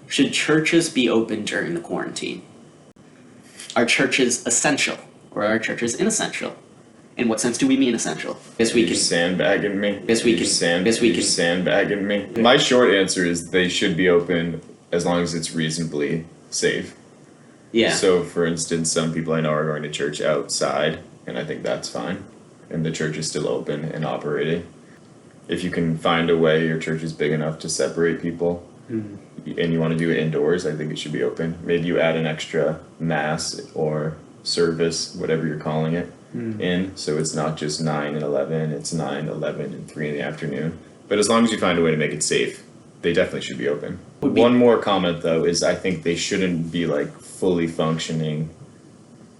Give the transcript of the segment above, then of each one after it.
Should churches be open during the quarantine? Are churches essential or are churches inessential? In what sense do we mean essential? You're sandbagging me. You're sandbagging me. My short answer is they should be open as long as it's reasonably safe. Yeah. So, for instance, some people I know are going to church outside, and I think that's fine. And the church is still open and operating. If you can find a way your church is big enough to separate people, and you want to do it indoors, I think it should be open. Maybe you add an extra mass or service, whatever you're calling it, in, so it's not just 9 and 11, it's 9, 11, and 3 in the afternoon. But as long as you find a way to make it safe, they definitely should be open. One more comment, though, is I think they shouldn't be like fully functioning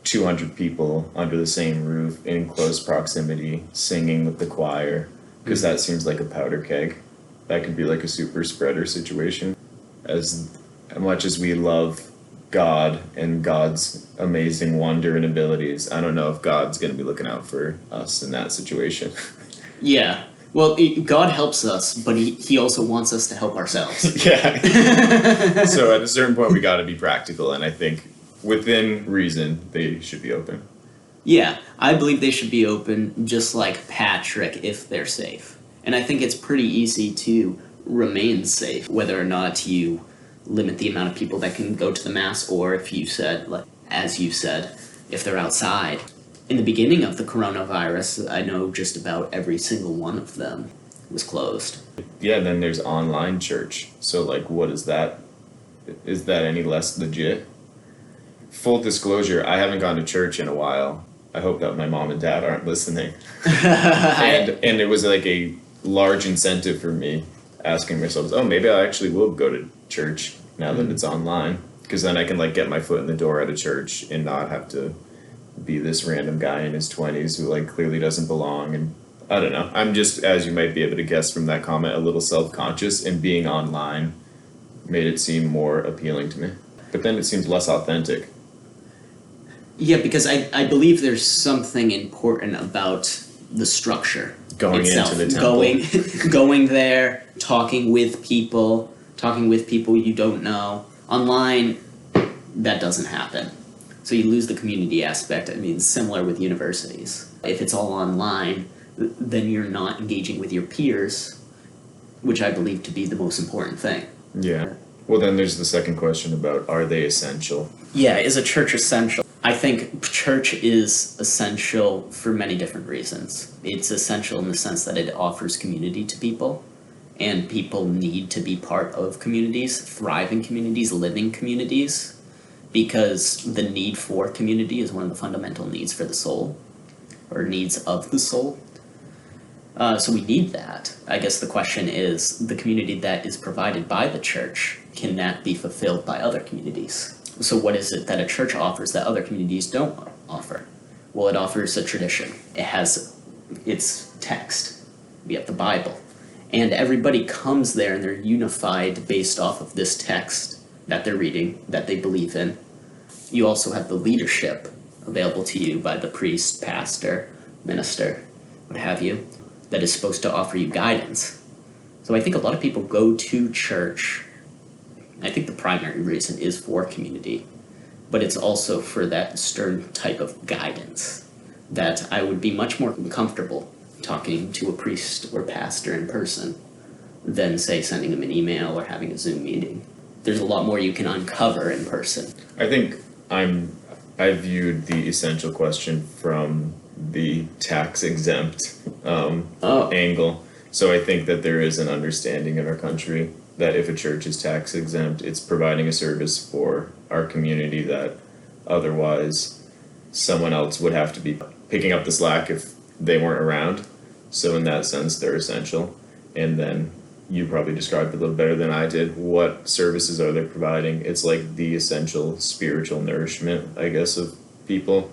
200 people under the same roof in close proximity singing with the choir, because that seems like a powder keg. That could be like a super spreader situation. As much as we love God and God's amazing wonder and abilities, I don't know if God's going to be looking out for us in that situation. Yeah. Well, God helps us, but he also wants us to help ourselves. Yeah. So at a certain point, we got to be practical, and I think within reason, they should be open. Yeah, I believe they should be open, just like Patrick, if they're safe. And I think it's pretty easy to remain safe, whether or not you limit the amount of people that can go to the mass, or if you said, like, as you said, if they're outside. In the beginning of the coronavirus, I know just about every single one of them was closed. Yeah, then there's online church. So, like, what is that? Is that any less legit? Full disclosure, I haven't gone to church in a while. I hope that my mom and dad aren't listening. and it was like a large incentive for me, asking myself, oh, maybe I actually will go to church now that it's online, because then I can like get my foot in the door at a church and not have to be this random guy in his 20s who like clearly doesn't belong. And I don't know, I'm just, as you might be able to guess from that comment, a little self-conscious, and being online made it seem more appealing to me, but then it seems less authentic. Yeah, because I believe there's something important about the structure Going itself. into the temple. Going there, talking with people you don't know. Online, that doesn't happen. So you lose the community aspect. I mean, similar with universities. If it's all online, then you're not engaging with your peers, which I believe to be the most important thing. Yeah. Well, then there's the second question about, are they essential? Yeah, is a church essential? I think church is essential for many different reasons. It's essential in the sense that it offers community to people, and people need to be part of communities, thrive in communities, live in communities, because the need for community is one of the fundamental needs for the soul, or needs of the soul. So we need that. I guess the question is, the community that is provided by the church, can that be fulfilled by other communities? So what is it that a church offers that other communities don't offer? Well, it offers a tradition. It has its text. We have the Bible. And everybody comes there and they're unified based off of this text that they're reading, that they believe in. You also have the leadership available to you by the priest, pastor, minister, what have you, that is supposed to offer you guidance. So I think a lot of people go to church. I think the primary reason is for community, but it's also for that stern type of guidance that I would be much more comfortable talking to a priest or pastor in person than, say, sending them an email or having a Zoom meeting. There's a lot more you can uncover in person. I think I viewed the essential question from the tax-exempt angle. So I think that there is an understanding in our country that if a church is tax exempt, it's providing a service for our community that otherwise someone else would have to be picking up the slack if they weren't around. So in that sense, they're essential. And then you probably described it a little better than I did. What services are they providing? It's like the essential spiritual nourishment, I guess, of people.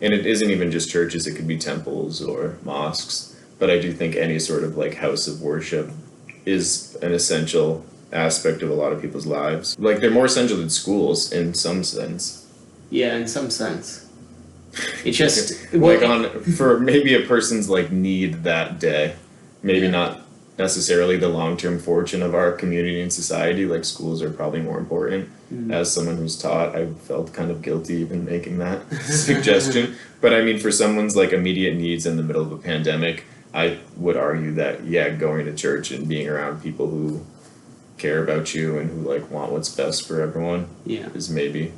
And it isn't even just churches, it could be temples or mosques. But I do think any sort of like house of worship is an essential aspect of a lot of people's lives. Like, they're more essential than schools in some sense. Yeah, in some sense. It's just like for maybe a person's like need that day. Maybe not necessarily the long-term fortune of our community and society. Like schools are probably more important. As someone who's taught, I felt kind of guilty even making that suggestion. But I mean, for someone's like immediate needs in the middle of a pandemic, I would argue that, yeah, going to church and being around people who care about you and who like want what's best for everyone Yeah. is maybe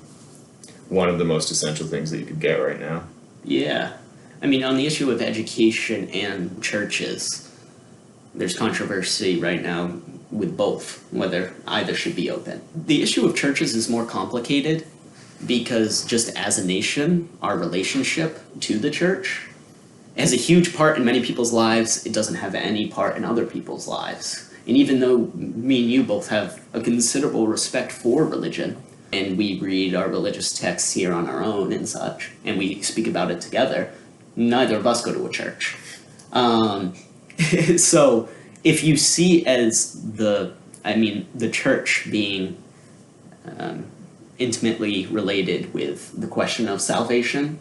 one of the most essential things that you could get right now. Yeah. I mean, on the issue of education and churches, there's controversy right now with both, whether either should be open. The issue of churches is more complicated because just as a nation, our relationship to the church has a huge part in many people's lives. It doesn't have any part in other people's lives. And even though me and you both have a considerable respect for religion, and we read our religious texts here on our own and such, and we speak about it together, neither of us go to a church. So if you see as the church being intimately related with the question of salvation,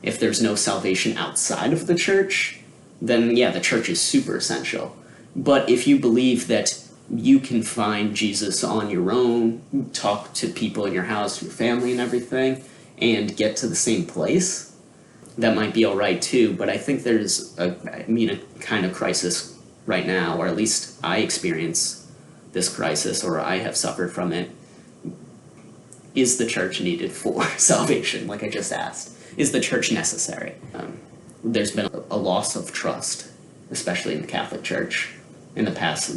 if there's no salvation outside of the church, then yeah, the church is super essential. But if you believe that you can find Jesus on your own, talk to people in your house, your family and everything, and get to the same place, that might be all right too. But I think there's a kind of crisis right now, or at least I experience this crisis, or I have suffered from it. Is the church needed for salvation? Like I just asked, is the church necessary? There's been a loss of trust, especially in the Catholic Church, in the past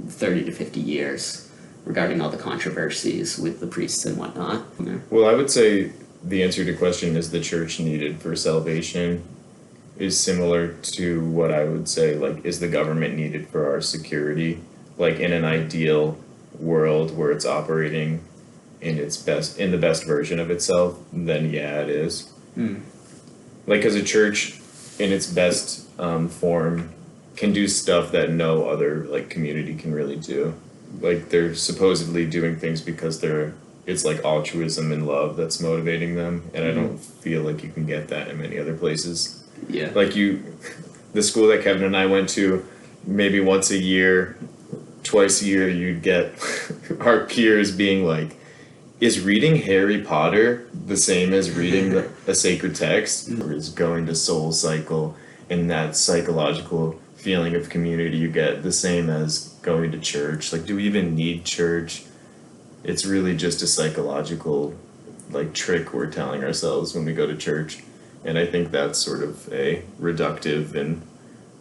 30 to 50 years regarding all the controversies with the priests and whatnot. Yeah. Well, I would say the answer to the question, is the church needed for salvation, is similar to what I would say, like, is the government needed for our security? Like, in an ideal world where it's operating in the best version of itself, then yeah, it is. Like, because a church in its best form can do stuff that no other like community can really do. Like, they're supposedly doing things because it's like altruism and love that's motivating them, and I don't feel like you can get that in many other places. Yeah. Like the school that Kevin and I went to, maybe once a year, twice a year, you'd get our peers being like, is reading Harry Potter the same as reading a sacred text? Or is going to Soul Cycle and that psychological feeling of community you get the same as going to church? Like, do we even need church? It's really just a psychological like trick we're telling ourselves when we go to church. And I think that's sort of a reductive and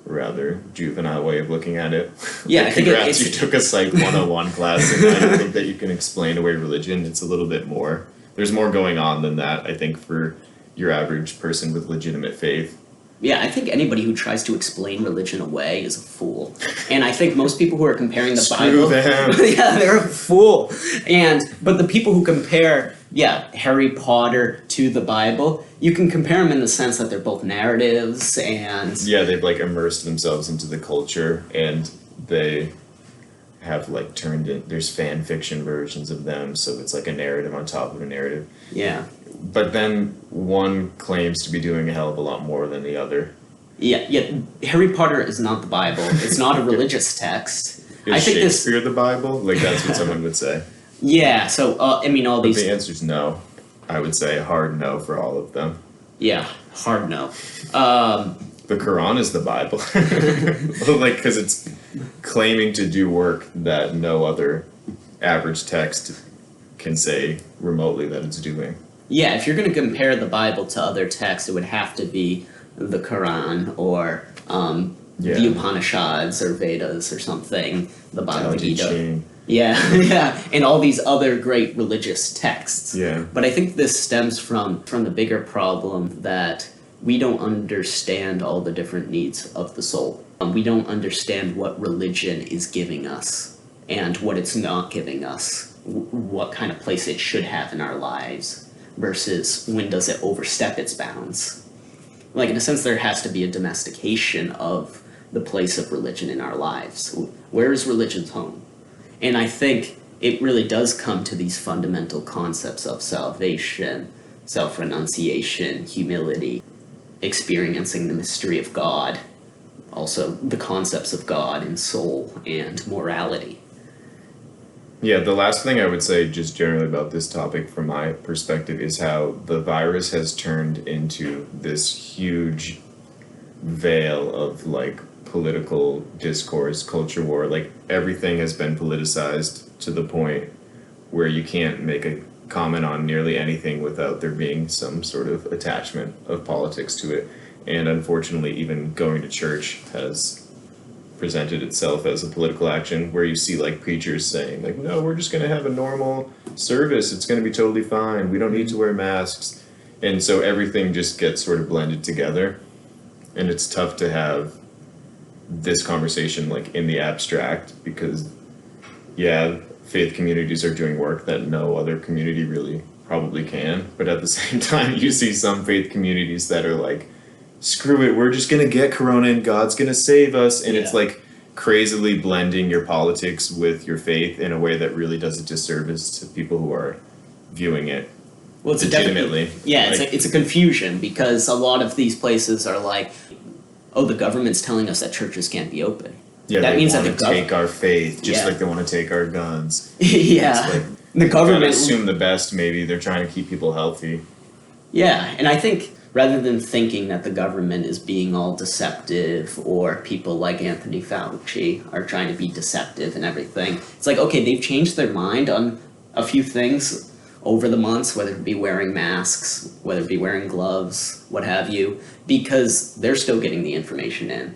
rather juvenile way of looking at it. Yeah, Like, congrats, you took a Psych 101 class, and I don't think that you can explain away religion. It's a little bit more. There's more going on than that, I think, for your average person with legitimate faith. Yeah, I think anybody who tries to explain religion away is a fool. And I think most people who are comparing the Screw Bible... them. Yeah, they're a fool. But the people who compare, Harry Potter to the Bible, you can compare them in the sense that they're both narratives and... Yeah, they've like immersed themselves into the culture, and they have like turned in... There's fan fiction versions of them, so it's like a narrative on top of a narrative. Yeah. But then one claims to be doing a hell of a lot more than the other. Yeah. Harry Potter is not the Bible. It's not a religious text. Is I think Shakespeare the Bible? Like, that's what someone would say. Yeah, so, all But these... the answer's no. I would say a hard no for all of them. Yeah, hard no. The Quran is the Bible. Like, because it's claiming to do work that no other average text can say remotely that it's doing. Yeah, if you're going to compare the Bible to other texts, it would have to be the Quran or the Upanishads or Vedas or something, the Bhagavad Gita. Yeah, and all these other great religious texts. Yeah. But I think this stems from the bigger problem that we don't understand all the different needs of the soul. We don't understand what religion is giving us and what it's not giving us, what kind of place it should have in our lives versus when does it overstep its bounds. Like, in a sense, there has to be a domestication of the place of religion in our lives. Where is religion's home? And I think it really does come to these fundamental concepts of salvation, self-renunciation, humility, experiencing the mystery of God, Also, the concepts of God and soul and morality. Yeah, the last thing I would say just generally about this topic from my perspective is how the virus has turned into this huge veil of like political discourse, culture war. Like everything has been politicized to the point where you can't make a comment on nearly anything without there being some sort of attachment of politics to it. And unfortunately, even going to church has presented itself as a political action where you see like preachers saying like, no, we're just going to have a normal service, it's going to be totally fine, we don't need to wear masks. And so everything just gets sort of blended together, and it's tough to have this conversation like in the abstract, because yeah, faith communities are doing work that no other community really probably can, but at the same time you see some faith communities that are like, screw it, we're just gonna get corona and God's gonna save us. And it's like crazily blending your politics with your faith in a way that really does a disservice to people who are viewing it legitimately. It's a confusion, because a lot of these places are like, oh, the government's telling us that churches can't be open. Yeah, that means that they take our faith just like they want to take our guns. Like, the government assume the best. Maybe they're trying to keep people healthy. Yeah, and I think rather than thinking that the government is being all deceptive, or people like Anthony Fauci are trying to be deceptive and everything, it's like, okay, they've changed their mind on a few things over the months, whether it be wearing masks, whether it be wearing gloves, what have you, because they're still getting the information in.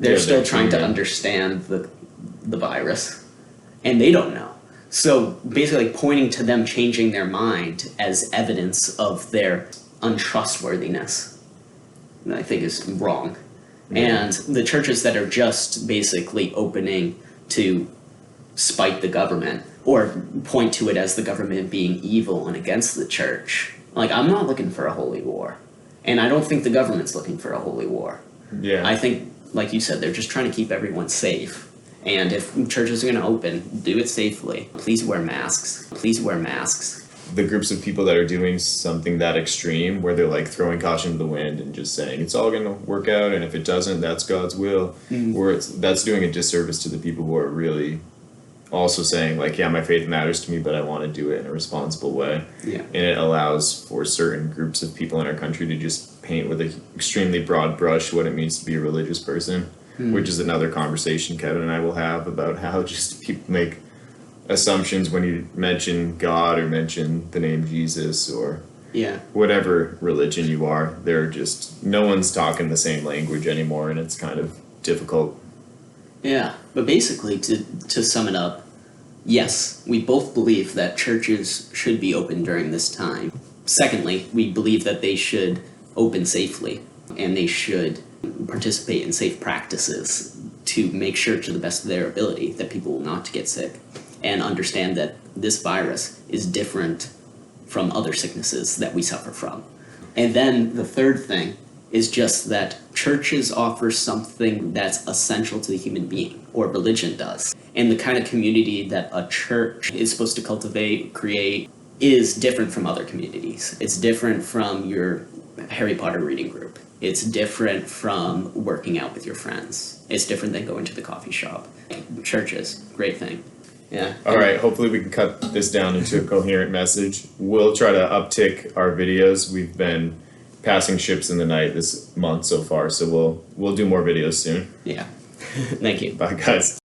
They're still trying to understand the virus, and they don't know. So basically pointing to them changing their mind as evidence of their untrustworthiness, I think, is wrong. And the churches that are just basically opening to spite the government or point to it as the government being evil and against the church, like, I'm not looking for a holy war, and I don't think the government's looking for a holy war. I think, like you said, they're just trying to keep everyone safe. And if churches are going to open, do it safely. Please wear masks. Please wear masks. The groups of people that are doing something that extreme, where they're like throwing caution to the wind and just saying it's all going to work out, and if it doesn't, that's God's will, that's doing a disservice to the people who are really also saying like, yeah, my faith matters to me, but I want to do it in a responsible way. And it allows for certain groups of people in our country to just paint with an extremely broad brush what it means to be a religious person, which is another conversation Kevin and I will have about how just people make assumptions when you mention God or mention the name Jesus or whatever religion you are. They're just, no one's talking the same language anymore, and it's kind of difficult. But basically, to sum it up, yes, we both believe that churches should be open during this time. Secondly, we believe that they should open safely, and they should participate in safe practices to make sure, to the best of their ability, that people will not get sick, and understand that this virus is different from other sicknesses that we suffer from. And then the third thing is just that churches offer something that's essential to the human being, or religion does. And the kind of community that a church is supposed to cultivate, create, is different from other communities. It's different from your Harry Potter reading group. It's different from working out with your friends. It's different than going to the coffee shop. Churches, great thing. All right, hopefully we can cut this down into a coherent message. We'll try to uptick our videos. We've been passing ships in the night this month so far, so we'll do more videos soon. Thank you. Bye, guys.